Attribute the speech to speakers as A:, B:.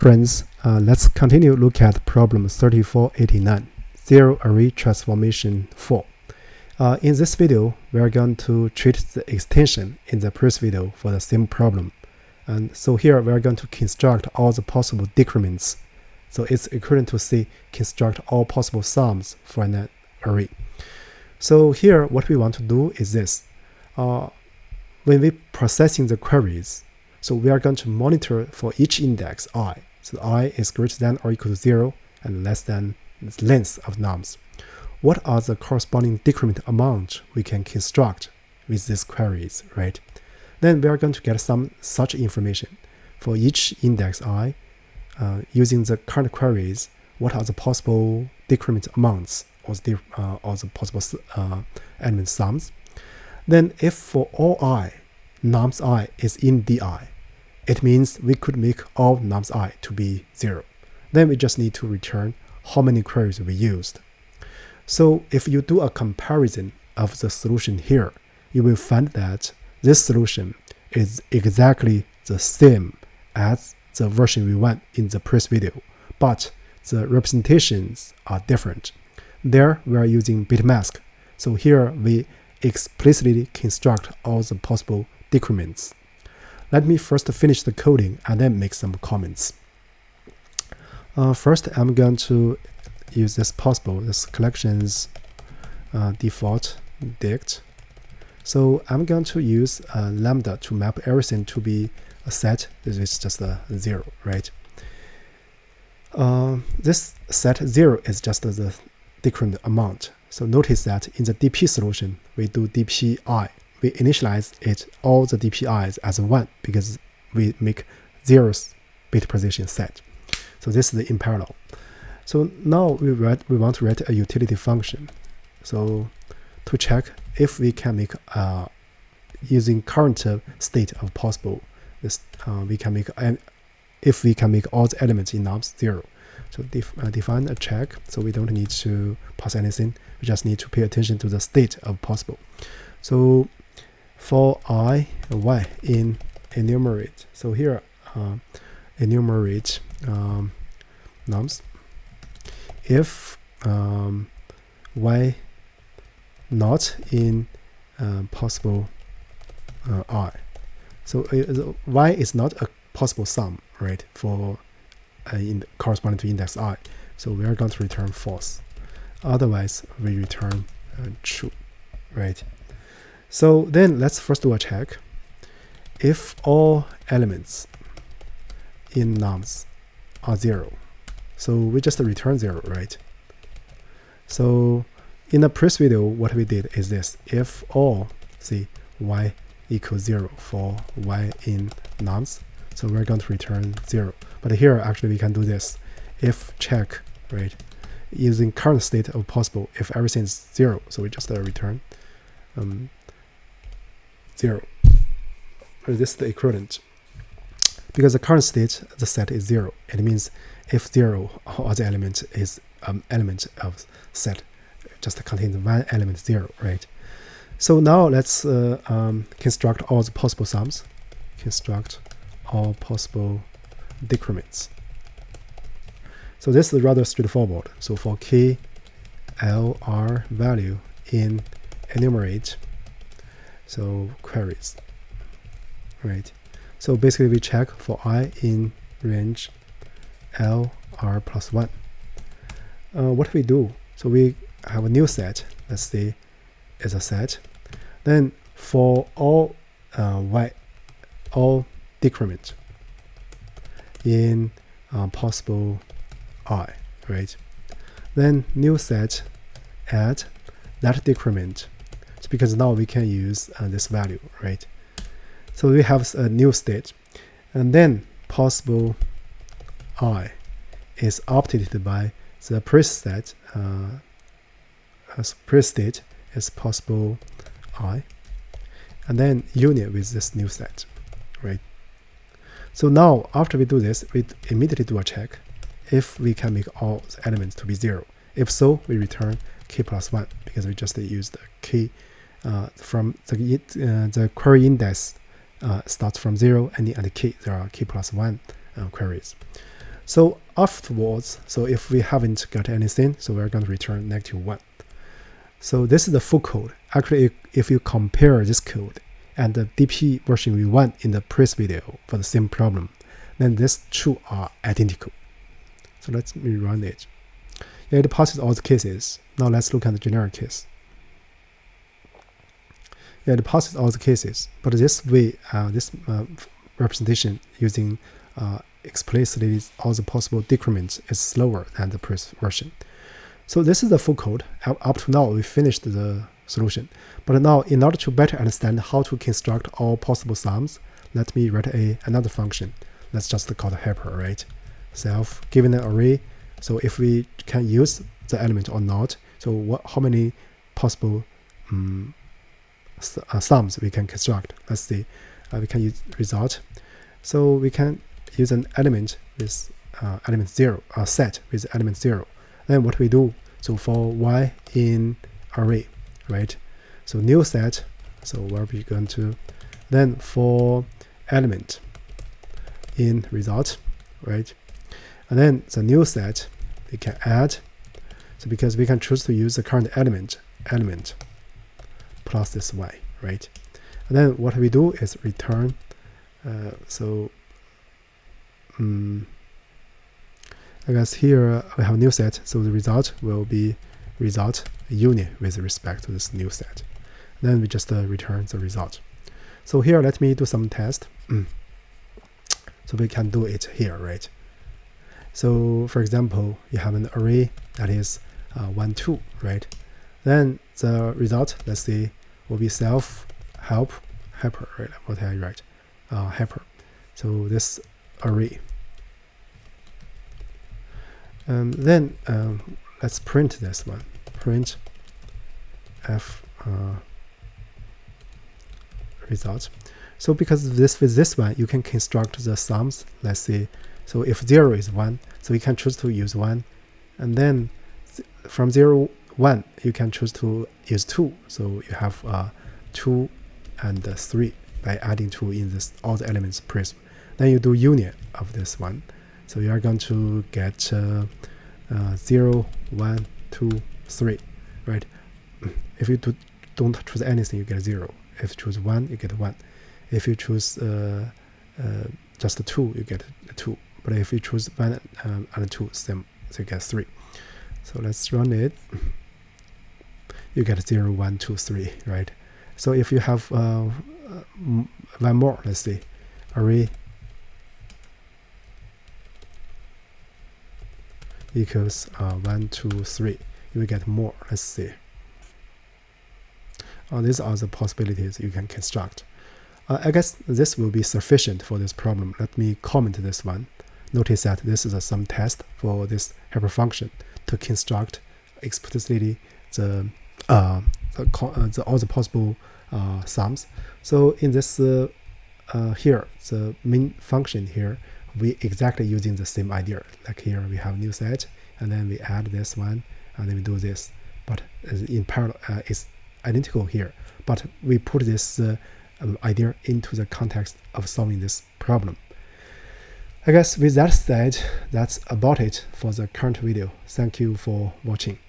A: Friends, let's continue look at problem 3489, Zero Array Transformation 4. In this video, we are going to treat the extension in the previous video for the same problem. And so here we are going to construct all the possible decrements. So it's equivalent to say construct all possible sums for an array. So here what we want to do is this. When we processing the queries, so we are going to monitor for each index I. So I is greater than or equal to 0 and less than the length of nums. What are the corresponding decrement amount we can construct with these queries, right? Then we are going to get some such information. For each index I, using the current queries, what are the possible decrement amounts or the possible element sums? Then if for all I, nums I is in di, it means we could make all nums I to be 0. Then we just need to return how many queries we used. So if you do a comparison of the solution here, you will find that this solution is exactly the same as the version we went in the previous video, but the representations are different. There we are using bit mask, so here we explicitly construct all the possible decrements. Let me first finish the coding and then make some comments. First, I'm going to use this collections default dict. So I'm going to use lambda to map everything to be a set. This is just a 0, right? This set 0 is just the decrement amount. So notice that in the DP solution, we do dpi. We initialize all the DPIs as 1 because we make 0th bit position set. So this is the in parallel. So now we want to write a utility function. So to check if we can make using current state of possible, this we can make if we can make all the elements in nums 0. So define a check. So we don't need to pass anything. We just need to pay attention to the state of possible. So for I and y in enumerate. So here enumerate nums. If y not in possible I. So y is not a possible sum, right? For corresponding to index I. So we are going to return false. Otherwise, we return true, right? So then let's first do a check. If all elements in nums are 0, so we just return 0, right? So in the previous video, what we did is this. If all, see, y equals 0 for y in nums, so we're going to return 0. But here, actually, we can do this. If check, right, using current state of possible, if everything is 0, so we just return 0. This is the equivalent. Because the current state, the set is 0. It means if 0, all the element is element of set, just contains one element 0, right? So now let's construct all the possible sums. Construct all possible decrements. So this is rather straightforward. So for k, l, r value in enumerate, so queries, right? So basically we check for I in range L, R plus 1. What we do, so we have a new set, let's say is a set. Then for all y, all decrement in possible I, right? Then new set add that decrement. Because now we can use this value, right? So we have a new state, and then possible I is updated by the preset as prestate is possible I, and then union with this new set, right? So now after we do this, we immediately do a check if we can make all the elements to be 0. If so, we return k plus 1 because we just used k. From the query index starts from 0 and k, there are k plus 1 queries. So afterwards, so if we haven't got anything, so we're going to return -1. So this is the full code. Actually, if you compare this code and the DP version we won in the previous video for the same problem, then these two are identical. So let's rerun it. Yeah, it passes all the cases. Now let's look at the generic case. Yeah, it passes all the cases, but this way, this representation using explicitly all the possible decrements is slower than the previous version. So this is the full code. Up to now, we finished the solution. But now, in order to better understand how to construct all possible sums, let me write another function. Let's just call the helper, right? Self, given an array. So if we can use the element or not, so how many possible sums we can construct? Let's see. We can use result. So we can use an element with element 0, set with element 0. Then what we do, so for y in array, right? So new set, so we're going to, then for element in result, right? And then the new set, we can add, so because we can choose to use the current element plus this y, right? And then what we do is return, I guess here we have a new set, so the result will be result union with respect to this new set. Then we just return the result. So here, let me do some test. So we can do it here, right? So for example, you have an array that is 1, 2, right? Then the result, let's see, will be self helper, right? What I write, helper. So this array. Then let's print this one. Print f result. So because with this one, you can construct the sums. Let's see. So if 0 is 1, so you can choose to use 1, and then from 0, 1, you can choose to use 2. So you have 2 and 3 by adding 2 in this all the elements prism. Then you do union of this one. So you are going to get 0, 1, 2, 3, right? If you don't choose anything, you get 0. If you choose 1, you get 1. If you choose just 2, you get 2. But if you choose 1 and 2, same, so you get 3. So let's run it. You get 0, 1, 2, 3, right? So if you have one more, let's see, array equals 1, 2, 3, you will get more. Let's see. These are the possibilities you can construct. I guess this will be sufficient for this problem. Let me comment this one. Notice that this is some test for this helper function to construct explicitly all the possible sums. So in this here, the main function here, we exactly using the same idea. Like here we have new set, and then we add this one, and then we do this. But in parallel, it's identical here. But we put this idea into the context of solving this problem. I guess with that said, that's about it for the current video. Thank you for watching.